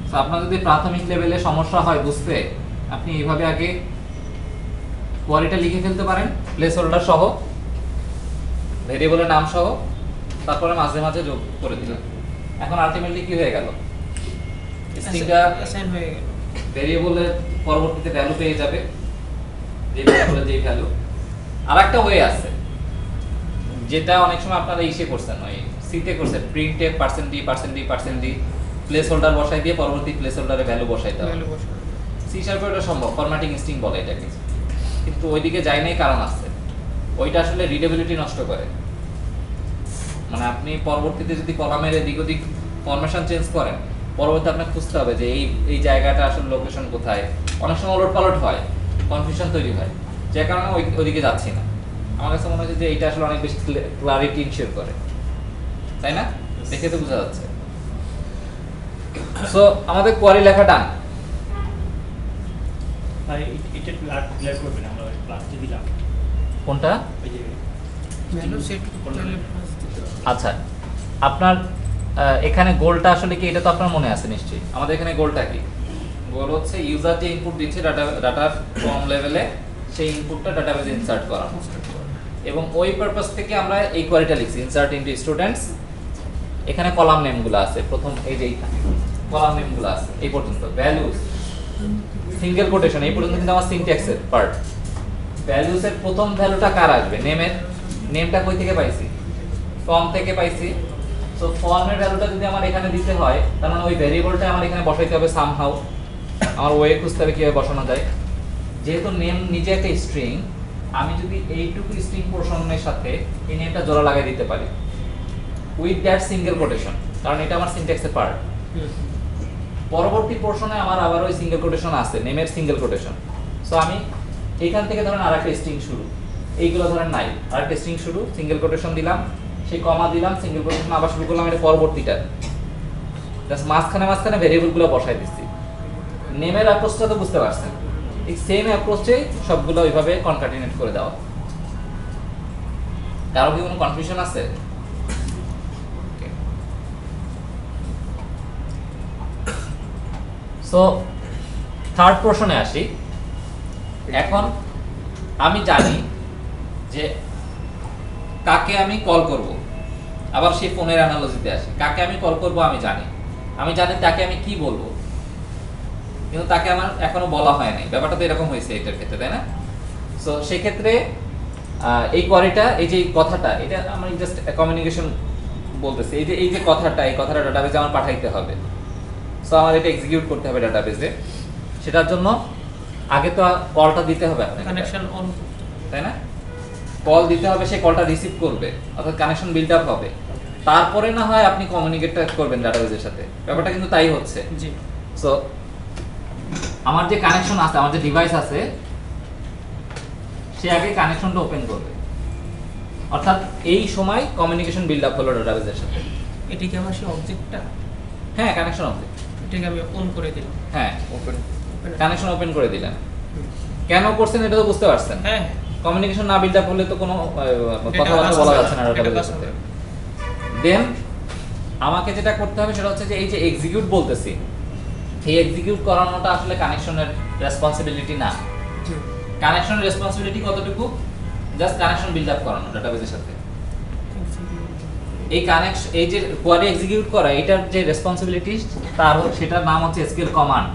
তো আপনার যদি প্রাথমিক লেভেলে সমস্যা হয় বুঝতে, আপনি এইভাবে আগে কোয়ারিটা লিখে ফেলতে পারেন প্লেস হোল্ডার সহ, ভেরিয়েবলের নাম সহ, তারপরে মাঝে মাঝে যোগ করে দিলেন। এখন আলটিমেটলি কি হয়ে গেল? স্ট্রিংটা অ্যাসাইন হয়ে গেল। ভেরিয়েবলের পরবর্তীতে ভ্যালু পেয়ে যাবে, যে ভ্যারিয়েবলের যে ভ্যালু। আরেকটা ওয়ে আছে যেটা অনেক সময় আপনারা ইসে করছেন, ওই সিতে করছেন, প্রিন্টে %d প্লেস হোল্ডার বসাই দিয়ে পরবর্তী প্লেস হোল্ডারে ভ্যালু বসাইতে হবে। ভ্যালু বসানো। সি শার্পে ওটা সম্ভব, ফরম্যাটিং স্ট্রিং বলে এটাকে, কিন্তু ওইদিকে যায় নাই, কারণ আছে ওইটা আসলে রিডেবিলিটি নষ্ট করে। মানে আপনি পরবর্তীতে যদি কলামের এদিক ওদিক ফরমেশন চেঞ্জ করেন, পরবর্তীতে আপনাকে খুঁজতে হবে যে এই জায়গাটা আসলে লোকেশন কোথায়। অনেক সময় ওলট পালট হয়, কনফিউশন তৈরি হয়, যে কারণে ওইদিকে যাচ্ছি না। আমার কাছে মনে হচ্ছে যে এইটা আসলে অনেক বেশি ক্লারিটি ইনশিওর করে, তাই না? দেখে তো বোঝা যাচ্ছে। সো আমাদের কোয়ারি লেখা ডান। ভাই এটা আর ক্লিয়ার করবেন, আমরা ক্লাসে দিলাম কোনটা? ওই যে ভ্যালু সেট করতে হলে plus দিতে হবে। আচ্ছা, আপনার এখানে গোলটা আসলে কি, এটা তো আপনার মনে আছে নিশ্চয়ই। আমাদের এখানে গোলটা কি? গোল হচ্ছে ইউজার যে ইনপুট দিচ্ছে ডাটার ফর্ম লেভেলে, সেই ইনপুটটা ডাটাবেজে ইনসার্ট করা, এবং ওই পারপাস থেকে আমরা এই কোয়ারিটা লিখছি, ইনসার্ট ইনটু স্টুডেন্টস। এখানে কলাম নেমগুলো আছে, প্রথম এই যে এইখানে কলাম নেমগুলো আছে এই পর্যন্ত। ভ্যালুস সিঙ্গেল কোটেশন এই পর্যন্ত কিন্তু আমার সিনট্যাক্সের পার্ট। ভ্যালুস এর প্রথম ভ্যালুটা কার আসবে? নেমের। নেমটা কই থেকে পাইছি? ফর্ম থেকে পাইছি। সো ফর্মের ভ্যালুটা যদি আমার এখানে দিতে হয়, তার মানে ওই ভেরিয়েবলটা আমার এখানে বসাইতে হবে সামহাউ। আমার ওয়ে খুঁজতে হবে কিভাবে বসানো যায়। যেহেতু নেম নিজে একটা স্ট্রিং, আমি যদি এইটুকু স্ট্রিং পোরশনের সাথে এই নেমটা জোড়া লাগাই দিতে পারি উইথ দ্যাট সিঙ্গেল কোটেশন, কারণ এটা আমার সিনট্যাক্সের পার্ট। পরবর্তী পোরশনে আমার আবার ওই সিঙ্গেল কোটেশন আছে, নেমের সিঙ্গেল কোটেশন। সো আমি এখান থেকে ধরেন আরেকটা স্ট্রিং শুরু, এইগুলো ধরেন নাই, আরেকটা স্ট্রিং শুরু, সিঙ্গেল কোটেশন দিলাম, সেই কমা দিলাম, সিঙ্গেল কোটেশন আবার শুরু করলাম, এটা পরবর্তীটা। জাস্ট মাঝখানে ভেরিয়েবলগুলো বসাই দিচ্ছি। নেমের অ্যাপ্রোচটা তো বুঝতে পারছেন, এই সেম অ্যাপ্রোচে সবগুলো ওইভাবে কনকাটিনেট করে দেওয়া। কারো কি কোনো কনফিউশন আছে? সো থার্ড পোরশনে আসি। এখন আমি জানি যে কাকে আমি কল করব, আবার সেই ফোনের অ্যানালজিতে আসি, কাকে আমি কল করব আমি জানি তাকে আমি কি বলবো, কিন্তু তাকে আমার এখনো বলা হয় নাই। ব্যাপারটা তো এরকম হয়েছে এটার ক্ষেত্রে, তাই না? সো সেক্ষেত্রে এই কোয়ারিটা, এই যে কথাটা, এটা আমি জাস্ট কমিউনিকেশন বলতেছি। এই যে কথাটা ডাটাবেজে আমার পাঠাইতে হবে। সো আমার এটা এক্সিকিউট করতে হবে ডাটাবেজে। সেটার জন্য আগে তো কলটা দিতে হবে আপনাকে, কানেকশন অন, তাই না? কল দিতে হবে, সে কলটা রিসিভ করবে, অর্থাৎ কানেকশন বিল্ড আপ হবে। তারপরে না হয় আপনি কমিউনিকেটটা করবেন ডাটাবেজের সাথে। ব্যাপারটা কিন্তু তাই হচ্ছে। জি। সো আমার যে কানেকশন আছে, আমার যে ডিভাইস আছে, সে আগে কানেকশনটা ওপেন করবে, অর্থাৎ এই সময় কমিউনিকেশন বিল্ড আপ হলো ডাটাবেজের সাথে। এটি কি আমার সেই অবজেক্টটা? হ্যাঁ, কানেকশন অবজেক্ট। এটাকে আমি অন করে দিলাম। হ্যাঁ, ওপেন, কানেকশন ওপেন করে দিলেন। কেন করছেন এটা তো বুঝতে পারছেন। হ্যাঁ, কমিউনিকেশন না বিল্ড আপ হলে তো কোনো কথাবার্তা বলা যাচ্ছে না ডাটাবেজের সাথে। দেন আমাকে যেটা করতে হবে সেটা হচ্ছে যে এই যে এক্সিকিউট বলতেছি, এই এক্সিকিউট করানোটা আসলে কানেকশনের রেসপন্সিবিলিটি না। কানেকশনের রেসপন্সিবিলিটি কতটুকু? জাস্ট কানেকশন বিল্ড আপ করানো ডাটাবেজের সাথে। এই কানেকশন, এই যে কোয়ারি এক্সিকিউট করা, এটার যে রেসপন্সিবিলিটি তার সেটার নাম হচ্ছে এসকিউএল কমান্ড।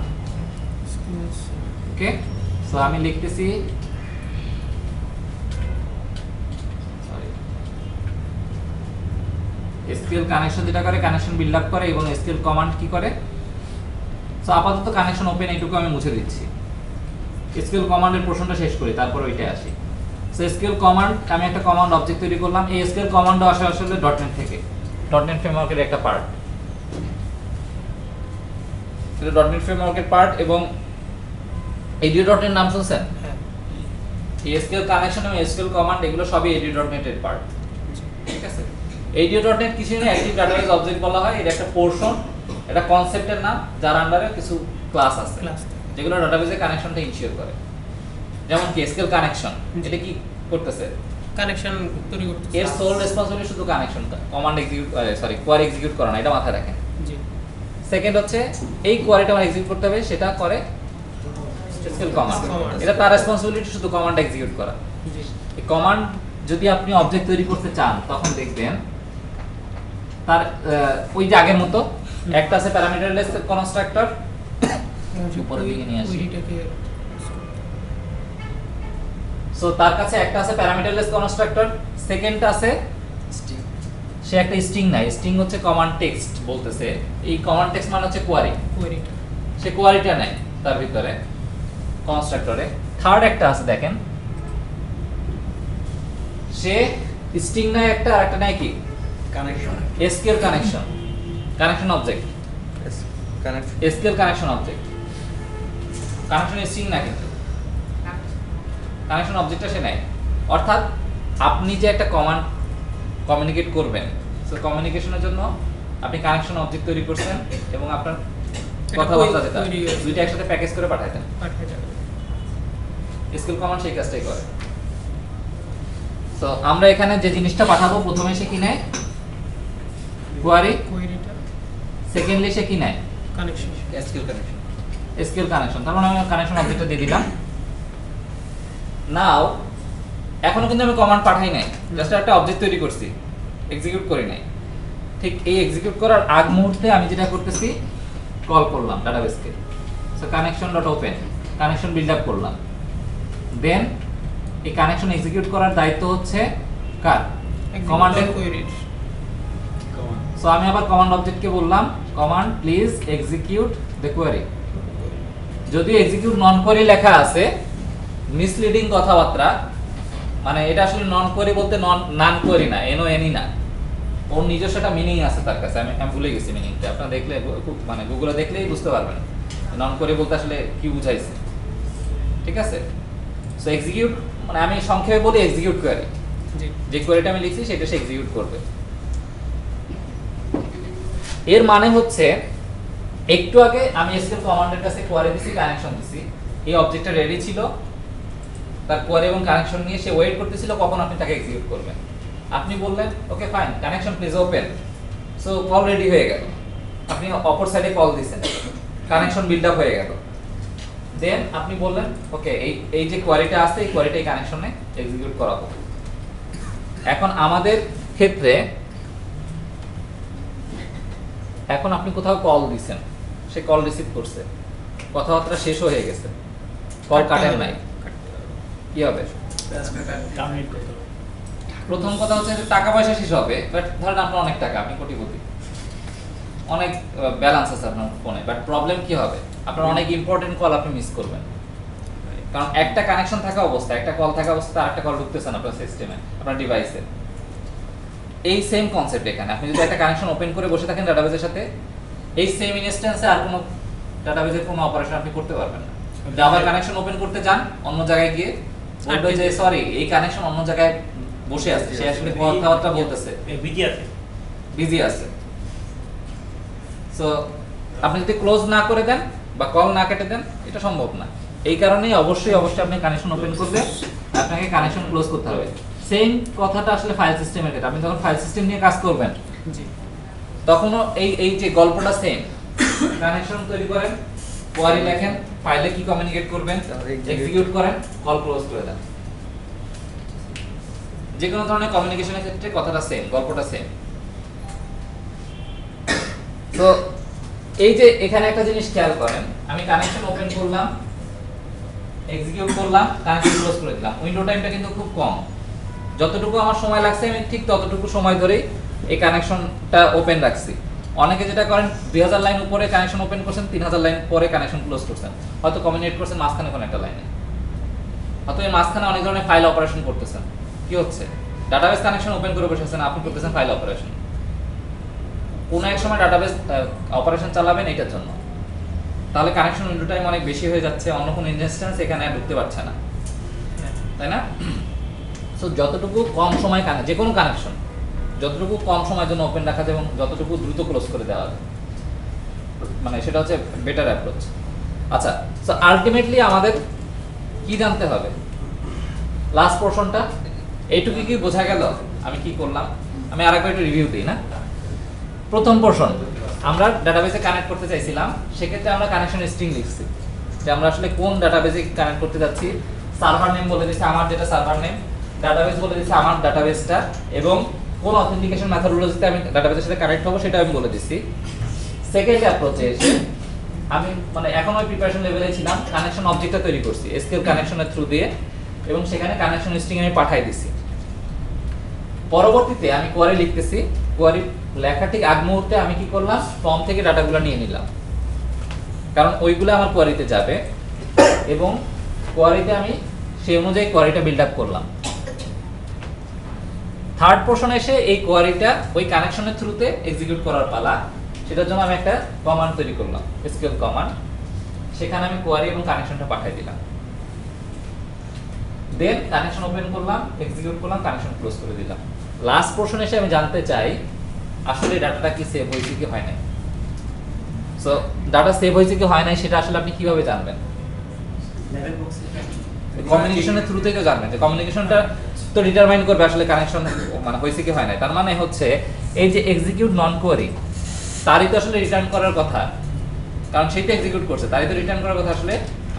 ওকে, সো আমি লিখতেছি, এসকিউএল কানেকশন যেটা করে, কানেকশন বিল্ড আপ করে, এবং এসকিউএল কমান্ড কি করে। সো আপাতত কানেকশন ওপেন এইটুকু আমি মুছে দিচ্ছি। এসকিউএল কমান্ডের পোর্শনটা শেষ করি, তারপর ওইটা আসি। সো এসকিউএল কমান্ড, আমি একটা কমান্ড অবজেক্ট তৈরি করলাম। এই এসকিউএল কমান্ডও আসে আসলে ডটনেট থেকে, ডটনেট ফ্রেমওয়ার্কের একটা পার্ট। এটা ডটনেট ফ্রেমওয়ার্কের পার্ট এবং এডিও ডটনেট নাম শুনছেন? হ্যাঁ এই এসকিউএল কানেকশন এবং এসকিউএল কমান্ড এগুলো সবই এডিও ডটনেটের পার্ট। ঠিক আছে, এডিও ডটনেট কিছু না, অ্যাক্টিভ ডাটাবেস অবজেক্ট বলা হয়। এটা একটা পোর্শন, এটা কনসেপ্টের নাম, যার আন্ডারে কিছু ক্লাস আছে ক্লাস যেগুলো ডাটাবেসের কানেকশনটা ইনশিওর করে। যেমন কি এসকিউএল কানেকশন, এটা কি করতেছে? কানেকশন তৈরি করতে এর সোল রেসপন্সিবিলিটি শুধু কানেকশনটা, কমান্ড এক্সিকিউট কোয়ারি এক্সিকিউট করা না, এটা মাথায় রাখেন। জি সেকেন্ড হচ্ছে এই কোয়ারিটা আমার এক্সিকিউট করতে হবে, সেটা করে এসকিউএল কমান্ড। Command। এটা তার রেসপন্সিবিলিটি শুধু কমান্ড এক্সিকিউট করা। জি এই কমান্ড যদি আপনি অবজেক্ট তৈরি করতে চান তখন দেখবেন তার ওই যে আগের মতো একটা আছে প্যারামিটারলেস কনস্ট্রাক্টর, উপরের দিকে নিয়ে আসি। কোয়েরিটাকে সো তার কাছে একটা আছে প্যারামিটারলেস কনস্ট্রাক্টর, সেকেন্ড আছে সে একটা স্ট্রিং নাই, স্ট্রিং হচ্ছে কমান্ড টেক্সট বলতেছে। এই কমান্ড টেক্সট মানে হচ্ছে কোয়ারি, কোয়েরিটা সে কোয়ারিটা নাই তার ভিতরে কনস্ট্রাক্টরে। থার্ড একটা আছে দেখেন, সে স্ট্রিং নাই একটা, আর একটা নাই কি connection SQL connection, connection object, connection SQL connection object. Connection string না, কিন্তু কানেকশন অবজেক্টটা সে নাই। অর্থাৎ আপনি যে একটা কমান্ড কমিউনিকেট করবেন, সো কমিউনিকেশনের জন্য আপনি কানেকশন অবজেক্ট তৈরি করছেন এবং আপনার কথাবার্তা যেটা তৈরি হয়েছে। দুইটা একসাথে প্যাকেজ করে পাঠাতেন। পাঠিয়ে যাবে এসকিউএল কমান্ড সেই কাজটাই করে। সো আমরা এখানে যে জিনিসটা পাঠাবো, প্রথমে সে কি নেয় কোয়ারি, কোয়েরিটা সেকেন্ডলি সে কি নেয় connection SQL connection SQL connection. তার মানে আমি কানেকশন অবজেক্টটা দিয়ে দিলাম। নাও এখনো কিন্তু আমি কমান্ড পাঠাই নাই, জাস্ট একটা অবজেক্ট তৈরি করছি, এক্সিকিউট করি নাই। ঠিক এই এক্সিকিউট করার আগ মুহূর্তে আমি যেটা করতেছি, কল করলাম ডাটাবেসকে। So connection dot open, connection build up করলাম। দেন এই কানেকশন এক্সিকিউট করার দায়িত্ব হচ্ছে কার? কমান্ডের। কোয়েরির সো আমি আবার কমান্ড অবজেক্টকে বললাম command please execute the query. যদি এক্সিকিউট নন কোয়েরি লেখা আছে, মিসলিডিং কথাবার্তা, মানে এটা আসলে নন কোয়েরি বলতে নান কোয়েরি না, এনও এনি না, ওর নিজস্ব একটা মিনিং আছে তার কাছে। আমি ভুলে গেছি মিনিংটা, আপনারা দেখলে মানে গুগলে দেখলেই বুঝতে পারবেন নন কোয়েরি বলতে আসলে কি বুঝাইছে। ঠিক আছে, সো এক্সিকিউট মানে আমি সংক্ষেপে বলি এক্সিকিউট কোয়েরি। জি যে কোয়েরিটা আমি লিখছি সেটা সে এক্সিকিউট করবে। এর মানে হচ্ছে একটু আগে আমি এসকিউএল কমান্ডের কাছে কোয়ারি দিছি, কানেকশন দিছি, এই অবজেক্টটা রেডি ছিল, তার কোয়ারি এবং কানেকশন নিয়ে সে ওয়েট করতেছিল কখন আপনি তাকে এক্সিকিউট করবেন। আপনি বললেন okay fine, connection please open. So call ready হয়ে গেল, আপনি অপর সাইডে কল দিছেন, কানেকশন বিল্ড আপ হয়ে গেল। দেন আপনি বললেন ওকে এই যে কোয়ারিটা আছে, এই কোয়ারিটা এই কানেকশনে এক্সিকিউট করাবো। এখন আমাদের ক্ষেত্রে এখন আপনি কোথাও কল দিছেন, সে কল রিসিভ করছে, কথাবার্তা শেষ হয়ে গেছে, কল কাটেন নাই, কি হবে? টার্মিনেট করতে হবে। প্রথম কথা হচ্ছে যে টাকা পয়সা শেষ হবে, বাট ধরেন আপনার অনেক টাকা, আপনি কোটিপতি, অনেক ব্যালেন্স আছে আপনার ফোনে, বাট প্রবলেম কি হবে? আপনার অনেক ইম্পর্টেন্ট কল আপনি মিস করবেন। কারণ একটা কানেকশন থাকা অবস্থা, একটা কল থাকা অবস্থা, আরেকটা কল ঢুকতেছে না আপনার সিস্টেমে, আপনার ডিভাইসে। এই সেম কনসেপ্ট এখানে, আপনি যদি একটা কানেকশন ওপেন করে বসে থাকেন ডাটাবেসের সাথে, এই সেম ইনস্ট্যান্সে আর কোনো ডাটাবেসের কোনো অপারেশন আপনি করতে পারবেন না। জাভার কানেকশন ওপেন করতে যান অন্য জায়গায় গিয়ে, বলবে যে সরি এই কানেকশন অন্য জায়গায় বসে আছে, সে আসলে কথাবার্তা বলতেছে, বিজি আছে। বিজি আছে। সো আপনি যদি ক্লোজ না করে দেন বা কল না কেটে দেন, এটা সম্ভব না। এই কারণেই অবশ্যই আপনি কানেকশন ওপেন করলে আপনাকে কানেকশন ক্লোজ করতে হবে। সেম কথাটা আসলে ফাইল সিস্টেমের ক্ষেত্রে, আপনি যখন ফাইল সিস্টেম নিয়ে কাজ করবেন জি তখনও এই যে গল্পটা সেম। কানেকশন তৈরি করেন, কোয়ারি লেখেন, ফাইলে কি কমিউনিকেট করবেন, এক্সিকিউট করেন, কল ক্লোজ করে দেন। যে কোনো ধরনের কমিউনিকেশনের ক্ষেত্রে কথাটা সেম, গল্পটা সেম। তো এই যে এখানে একটা জিনিস খেয়াল করেন, আমি কানেকশন ওপেন করলাম, এক্সিকিউট করলাম, কানেকশন ক্লোজ করে দিলাম, উইন্ডো টাইমটা কিন্তু খুব কম। যতটুকু আমার সময় লাগছে আমি ঠিক ততটুকু সময় ধরেই এই কানেকশনটা ওপেন রাখছি। অনেকে যেটা করেন 2000 লাইন উপরে কানেকশন ওপেন করছেন, 3000 লাইন পরে কানেকশন ক্লোজ করছেন, হয়তো কমিউনিকেট করছেন মাঝখানে কোনো একটা লাইনে। অথবা এর মাঝখানে অনেক ধরনের ফাইল অপারেশন করতেছেন, কি হচ্ছে? ডাটাবেস কানেকশন ওপেন করে বসেছেন, আপনি করতেছেন ফাইল অপারেশন। কোনো এক সময় ডাটাবেস অপারেশন চালাবেন এটার জন্য, তাহলে কানেকশন উইন্ডো টাইম অনেক বেশি হয়ে যাচ্ছে, অন্য কোনো ইনস্ট্যান্স এখানে আর ঢুকতে পারছে না, তাই না? সো যতটুকু কম সময় যে কোনো কানেকশন যতটুকু কম সময়ের জন্য ওপেন রাখা যায় এবং যতটুকু দ্রুত ক্লোজ করে দেওয়া যায়, মানে সেটা হচ্ছে বেটার অ্যাপ্রোচ। আচ্ছা, সো আলটিমেটলি আমাদের কি জানতে হবে? লাস্ট পোরশনটা এইটুকু কি বোঝা গেল আমি কি করলাম? আমি আরেকবার একটু রিভিউ দিই না। প্রথম পোরশন আমরা ডাটাবেসে কানেক্ট করতে চাইছিলাম, সেক্ষেত্রে আমরা কানেকশন স্ট্রিং লিখছি যে আমরা আসলে কোন ডাটাবেসে কানেক্ট করতে যাচ্ছি। সার্ভার নেম বলে দিচ্ছি আমার যেটা সার্ভার নেম, ডাটাবেস বলে দিচ্ছি আমার ডাটাবেসটা, এবং কোন অথেন্টিকেশন মেথডোলজিতে আমি ডাটাবেসের সাথে কানেক্ট হবো সেটা আমি বলে দিচ্ছি। সেকেন্ড অ্যাপ্রোচে এসে আমি মানে এখন ওই প্রিপারেশন লেভেলে ছিলাম, কানেকশন অবজেক্টটা তৈরি করছি এসকিউএল কানেকশনের থ্রু দিয়ে, এবং সেখানে কানেকশন স্ট্রিং আমি পাঠিয়ে দিছি। পরবর্তীতে আমি কোয়ারি লিখতেছি, কোয়ারি লেখা ঠিক আগ মুহূর্তে আমি কি করলাম, ফর্ম থেকে ডাটাগুলো নিয়ে নিলাম, কারণ ওইগুলো আমার কোয়ারিতে যাবে, এবং কোয়ারিতে আমি সেই অনুযায়ী কোয়ারিটা বিল্ড আপ করলাম। থার্ড পোরশনে এসে এই কোয়ারিটা ওই কানেকশনের থ্রুতে এক্সিকিউট করার পালা, সেটার জন্য আমি একটা কমান্ড তৈরি করলাম, এসকিউএল কমান্ড, সেখানে আমি কোয়ারি এবং কানেকশনটা পাঠিয়ে দিলাম। দেন কানেকশন ওপেন করলাম, এক্সিকিউট করলাম, কানেকশন ক্লোজ করে দিলাম। লাস্ট পোরশনে এসে আমি জানতে চাই আসলে ডাটাটা কি সেভ হয়েছে কি হয় নাই। সো ডাটা সেভ হয়েছে কি হয় নাই সেটা আসলে আপনি কিভাবে জানবেন? কমিউনিকেশনের থ্রু থেকে জানবেন, যে কমিউনিকেশনটা তো ডিটারমাইন করবে আসলে কানেকশন মানে হয়েছে কি হয় নাই। তার মানে হচ্ছে এই যে এক্সিকিউট নন কোয়ারি, তারই তো আসলে রিটার্ন করার কথা, কারণ সেই তো এক্সিকিউট করছে, তারই তো রিটার্ন করার কথা আসলে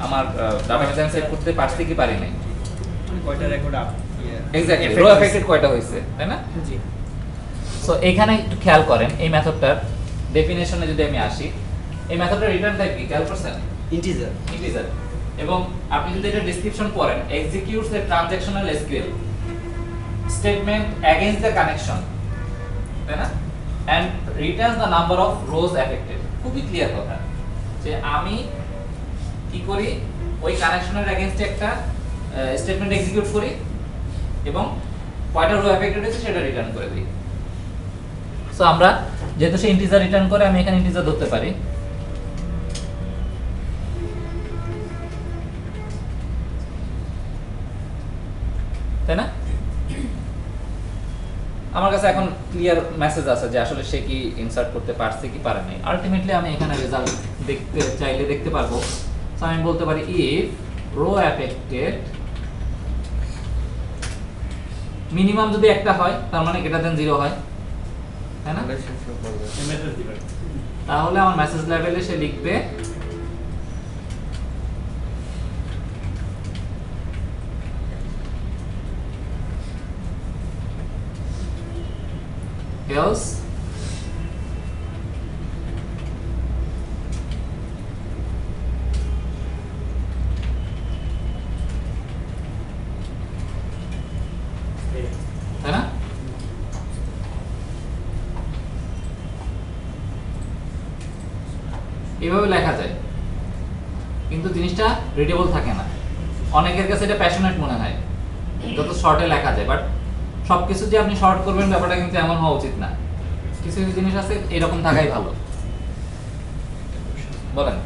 আমার ডাটাবেসে আমি সেভ করতে পারছি কি পারি নাই। কয়টা record up exactly row affected কয়টা হয়েছে, তাই না? জি। সো এখানে একটু খেয়াল করেন, এই মেথডটার ডেফিনেশনে যদি আমি আসি, এই মেথডটার রিটার্ন টাইপ কি খেয়াল করছেন? ইন্টিজার। ইন্টিজার। এবং আপনি যদি এটা ডেসক্রিপশন পড়েন, executes a transactional SQL statement against the connection, তাই না? And returns the number of rows affected. খুবই ক্লিয়ার কথা যে আমি কি করি, ওই কানেকশনের এগেইনস্টে একটা স্টেটমেন্ট এক্সিকিউট করি এবং কয়টা রো এফেক্টেড হয়েছে সেটা রিটার্ন করে দিই। সো আমরা যেহেতু সে ইন্টিজার রিটার্ন করে, আমি এখানে ইন্টিজার ধরতে পারি। তাই না? আমার কাছে এখন ক্লিয়ার মেসেজ আছে যে আসলে সে কি ইনসার্ট করতে পারছে কি পারে নাই। আলটিমেটলি আমি এখানে রেজাল্ট দেখতে চাইলে দেখতে পারবো। সো আমি বলতে পারি ইফ রো অ্যাফেক্টেড মিনিমাম যদি একটা হয়, তার মানে গ্রেটার দেন 0 হয়, তাই না? মেসেজ দিবেন। তাহলে আমার মেসেজ লেভেলে সে লিখবে else তাই না? এভাবে লেখা যায়, কিন্তু জিনিসটা রিডেবল থাকে না। অনেকের কাছে এটা প্যাশনেট মনে হয় যত শর্টে লেখা যায়, বাট সবকিছু যে আপনি শর্ট করবেন ব্যাপারটা কিন্তু এমন হওয়া উচিত না। কিছু কিছু জিনিস আছে এরকম থাকাই ভালো। বলেন।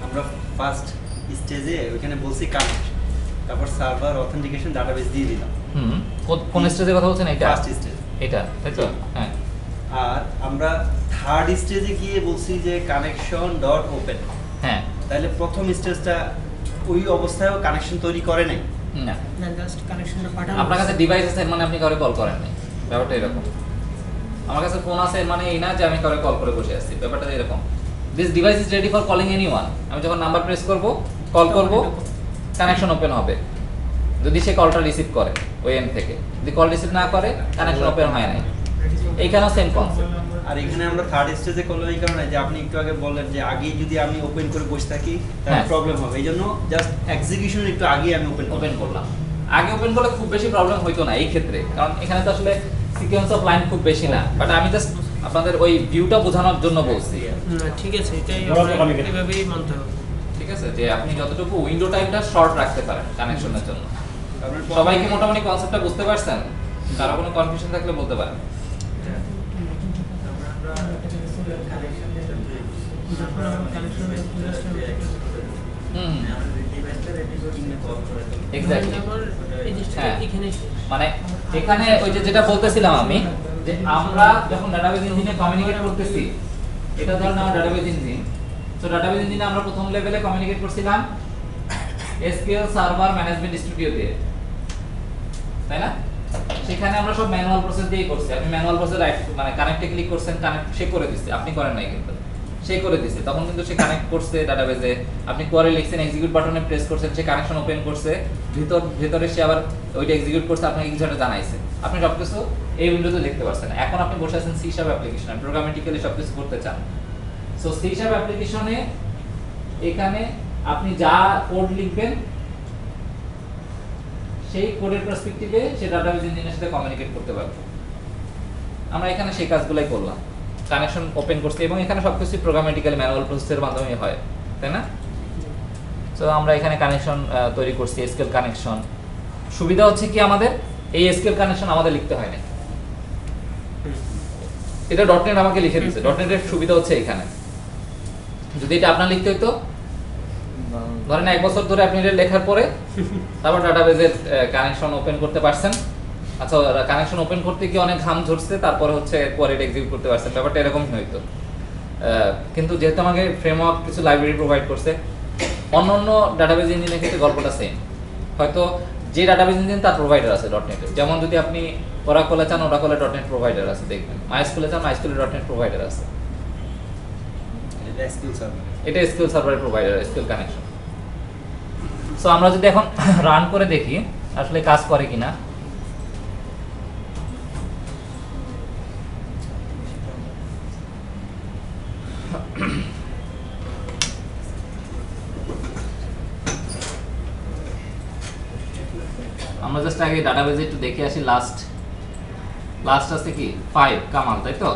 আমরা ফার্স্ট স্টেজে ওখানে বলছি কানেক্ট, তারপর সার্ভার অথেন্টিকেশন ডাটাবেস দিয়ে দিলাম। কোন স্টেজে কথা বলছেন? এটা ফার্স্ট স্টেজ। এটা তাই তো? হ্যাঁ। আর আমরা থার্ড স্টেজে গিয়ে বলছি যে কানেকশন ডট ওপেন। হ্যাঁ। তাহলে প্রথম স্টেজটা ওই অবস্থায়ও কানেকশন তৈরি করে নাই। না, না জাস্ট কানেকশনটা পাঠানো। আপনার কাছে ডিভাইস আছে মানে আপনি কাউকে কল করেন নাই, ব্যাপারটা এরকম। আমার কাছে ফোন আছে মানে এই না যে আমি কাউকে কল করে বসে আছি, ব্যাপারটা এরকম। This device is ready for calling anyone. আমি যখন নাম্বার প্রেস করব, কল করব, কানেকশন ওপেন হবে যদি সে কলটা রিসিভ করে ওই এন্ড থেকে। যদি কল রিসিভ না করে, কানেকশন ওপেন হয় না। এইখানেও সেম কনসেপ্ট। আর এখানে আমরা থার্ড স্টেজে করলাম এই কারণে যে আপনি একটু আগে বললেন যে আগে যদি আমি ওপেন করে বসে থাকি তাহলে হ্যাঁ। প্রবলেম হবে, এই জন্য জাস্ট এক্সিকিউশন একটু আগে আমি ওপেন করলাম। আগে ওপেন করলে খুব বেশি প্রবলেম হইতো না এই ক্ষেত্রে, কারণ এখানে তো আসলে সিকোয়েন্স অফ লাইন খুব বেশি না। বাট আমি জাস্ট আপনাদের ওই ভিউটা বোঝানোর জন্য বলছি। না ঠিক আছে, এটাই বড় আমরা communication। এভাবেই মানতে হবে। ঠিক আছে, যে আপনি যতটুকু উইন্ডো টাইমটা শর্ট রাখতে পারেন কানেকশনের জন্য। সবাই কি মোটামুটি কনসেপ্টটা বুঝতে পারছেন? কারো কোনো কনফিউশন থাকলে বলতে পারেন। হুম এক্স্যাক্টলি। হ্যাঁ মানে এখানে ওই যে যেটা বলতেছিলাম আমি, যে আমরা যখন ডাটাবেজ ইঞ্জিনে কমিউনিকেট করতেছি, এটা ধরেন আমার ডাটাবেজ ইঞ্জিন, তো ডাটাবেজ ইঞ্জিনে আমরা প্রথম লেভেলে কমিউনিকেট করছিলাম এসকিউএল সার্ভার ম্যানেজমেন্ট স্টুডিও দিয়ে, তাই না? সেখানে আমরা সব ম্যানুয়াল প্রসেস দিয়েই করছি। আপনি ম্যানুয়াল প্রসেস মানে কানেক্টে ক্লিক করছেন, কানেক্ট সে করে দিচ্ছে, আপনি করেন নাই কিন্তু সে করে দিচ্ছে। তখন কিন্তু সে কানেক্ট করছে ডাটাবেজে, আপনি কোয়ারি লিখছেন, এক্সিকিউট বাটনে প্রেস করছেন, সে কানেকশন ওপেন করছে, ভিতরে সে আবার ওইটা এক্সিকিউট করছে, আপনাকে কিছু একটা জানাইছে, আপনি সবকিছু এই উইন্ডোতে দেখতে পাচ্ছেন। এখন আপনি বসে আছেন সি শার্প অ্যাপ্লিকেশনে, প্রোগ্রামেটিক্যালি সবকিছু করতে চান। সো সি শার্প অ্যাপ্লিকেশনে এখানে আপনি যা কোড লিখবেন সেই কোডের পার্সপেক্টিভে সে ডাটাবেজ ইঞ্জিনের সাথে কমিউনিকেট করতে পারবে। আমরা এখানে সেই কাজগুলাই করলাম, কানেকশন ওপেন করছি, এবং এখানে সবকিছু প্রোগ্রামেটিক্যালি ম্যানুয়াল প্রসেসের মাধ্যমে হয়, তাই না? সো আমরা এখানে কানেকশন তৈরি করছি, এসকিউএল কানেকশন। সুবিধা হচ্ছে কি, আমাদের এই এসকিউএল কানেকশন আমাদের লিখতে হয় না, এটা ডটনেট আমাকে লিখে দিয়েছে। ডটনেটের সুবিধা হচ্ছে এখানে, যদি এটা আপনার লিখতে হতো, ধরেন 1 বছর ধরে আপনি এটা লেখার পরে তারপর ডাটাবেজের কানেকশন ওপেন করতে পারছেন। আচ্ছা, কানেকশন ওপেন করতে গিয়ে অনেক ঘাম ঝরছে, তারপরে হচ্ছে কোয়ারিটা এক্সিকিউট করতে পারছেন, ব্যাপারটা এরকমই হইতো। কিন্তু যেহেতু আমাকে ফ্রেমওয়ার্ক কিছু লাইব্রেরি প্রোভাইড করছে, অন্য ডাটাবেজ ইঞ্জিনের ক্ষেত্রে গল্পটা সেম। হয়তো যে ডাটাবেজ ইঞ্জিন তার প্রোভাইডার আছে ডটনেটের, যেমন যদি আপনি ওরাকলে চান, ওরাকলে ডটনেট প্রোভাইডার আছে, দেখবেন মাইস্কুলে চান, মাইস্কুলে ডটনেট প্রোভাইডার আছে। এটা এসকিউএল সার্ভারের প্রোভাইডার, এসকিউএল কানেকশন। সো আমরা যদি এখন রান করে দেখি আসলে কাজ করে কিনা। আমরা জাস্ট আগে ডাটাবেজে একটু দেখে আসি। লাস্ট আছে কি 5 কামাল, তাই তো?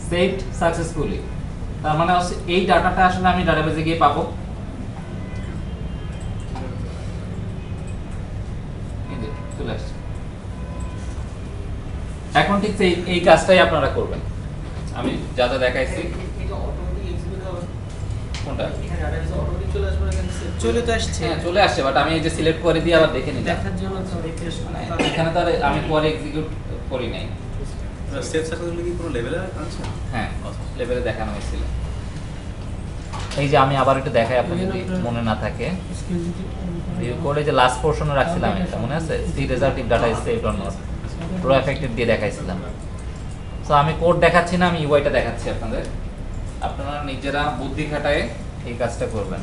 সেভড সাকসেসফুলি, তার মানে হচ্ছে এই ডাটাটা আসলে আমি ডাটাবেজে গিয়ে পাবো। চলে আসছে। এখন ঠিক এই কাজটাই আপনারা করবেন, আমি যা যা দেখাইছি। কোনটা? চলে তো আসছে, হ্যাঁ চলে আসছে, বাট আমি এই যে সিলেক্ট করে দিয়ে আবার দেখে নিলাম। দেখার জন্য তো রিফ্রেশ এখানে তো আর আমি পরে এক্সিকিউট করি নাই। সেভ সাকসেসফুলি কি কোনো লেভেলে আছে? হ্যাঁ লেভেলে দেখানো হয়েছিল। এই যে আমি আবার একটু দেখাই, আপনার যদি মনে না থাকে, ভিউ কোডে যে লাস্ট পোরশনে রাখছিলাম, এটা মনে আছে? See result if data is saved or not, প্রো এফেক্টিভ দিয়ে দেখাইছিলাম। সো আমি কোড দেখাচ্ছি না, আমি ইউআইটা দেখাচ্ছি আপনাদের, আপনারা নিজেরা বুদ্ধি খাটায় এই কাজটা করবেন।